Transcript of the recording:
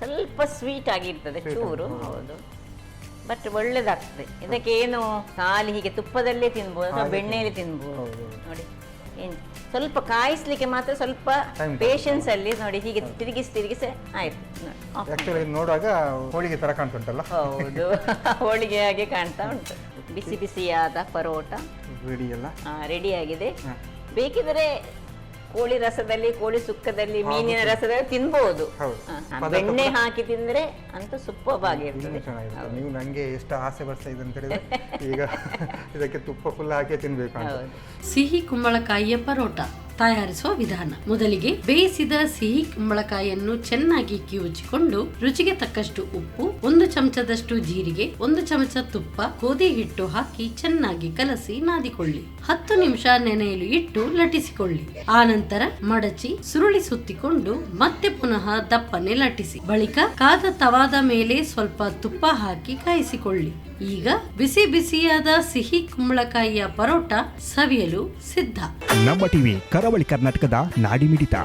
ಸ್ವಲ್ಪ ಸ್ವೀಟ್ ಆಗಿರ್ತದೆ ಚೂರು, ಹೌದು, ಬಟ್ ಒಳ್ಳೇದಾಗ್ತದೆ. ಇದಕ್ಕೆ ಏನು ಖಾಲಿ ಹೀಗೆ ತುಪ್ಪದಲ್ಲೇ ತಿನ್ಬೋದು ಅಥವಾ ಬೆಣ್ಣೆಯಲ್ಲಿ ತಿನ್ಬೋದು. ನೋಡಿ ಏನು ಸ್ವಲ್ಪ ಕಾಯಿಸ್ಲಿಕ್ಕೆ ಮಾತ್ರ ಸ್ವಲ್ಪ ಪೇಷನ್ಸ್ ಅಲ್ಲಿ ನೋಡಿ, ಹೀಗೆ ತಿರುಗಿಸಿ ಆಯ್ತು. ನೋಡುವಾಗ ಹೋಳಿಗೆ ತರ ಕಾಣ್ತುಂಟಲ್ಲ. ಹೌದು, ಹೋಳಿಗೆ ಹಾಗೆ ಕಾಣ್ತಾ ಉಂಟು. ಬಿಸಿ ಬಿಸಿಯಾದ ಪರೋಟ ರೆಡಿ ಆಗಿದೆ. ಬೇಕಿದ್ರೆ ಕೋಳಿ ರಸದಲ್ಲಿ, ಕೋಳಿ ಸುಕ್ಕದಲ್ಲಿ, ಮೀನಿನ ರಸದಲ್ಲಿ ತಿನ್ಬಹುದು. ಬೆಣ್ಣೆ ಹಾಕಿ ತಿಂದ್ರೆ ಅಂತೂ ಸೂಪರ್ ಆಗಿರ್ತದೆ. ನೀವು ನಂಗೆ ಎಷ್ಟು ಆಸೆ ಬರ್ತಾ ಇದೆ ಅಂತ ಹೇಳಿದ್ರೆ ಈಗ ಇದಕ್ಕೆ ತುಪ್ಪ ಫುಲ್ ಹಾಕಿ ತಿನ್ಬೇಕು. ಸಿಹಿ ಕುಂಬಳಕಾಯಿಯ ಪರೋಟ ತಯಾರಿಸುವ ವಿಧಾನ: ಮೊದಲಿಗೆ ಬೇಯಿಸಿದ ಸಿಹಿ ಕುಂಬಳಕಾಯಿಯನ್ನು ಚೆನ್ನಾಗಿ ಕಿವುಚಿಕೊಂಡು ರುಚಿಗೆ ತಕ್ಕಷ್ಟು ಉಪ್ಪು, 1 ಚಮಚದಷ್ಟು ಜೀರಿಗೆ, 1 ಚಮಚ ತುಪ್ಪ, ಗೋಧಿ ಹಿಟ್ಟು ಹಾಕಿ ಚೆನ್ನಾಗಿ ಕಲಸಿ ನಾದಿಕೊಳ್ಳಿ. 10 ನಿಮಿಷ ನೆನೆಯಲು ಇಟ್ಟು ಲಟಿಸಿಕೊಳ್ಳಿ. ಆನಂತರ ಮಡಚಿ ಸುರುಳಿ ಸುತ್ತಿಕೊಂಡು ಮತ್ತೆ ಪುನಃ ದಪ್ಪನೆ ಲಟಿಸಿ. ಬಳಿಕ ಕಾದ ತವಾದ ಮೇಲೆ ಸ್ವಲ್ಪ ತುಪ್ಪ ಹಾಕಿ ಕಾಯಿಸಿಕೊಳ್ಳಿ. ಈಗ ಬಿಸಿ ಬಿಸಿಯಾದ ಸಿಹಿ ಕುಂಬಳಕಾಯಿಯ ಪರೋಟ ಸವಿಯಲು ಸಿದ್ಧ. ನಮ್ಮ ಟಿವಿ ಕರಾವಳಿ ಕರ್ನಾಟಕದ ನಾಡಿಮಿಡಿತ.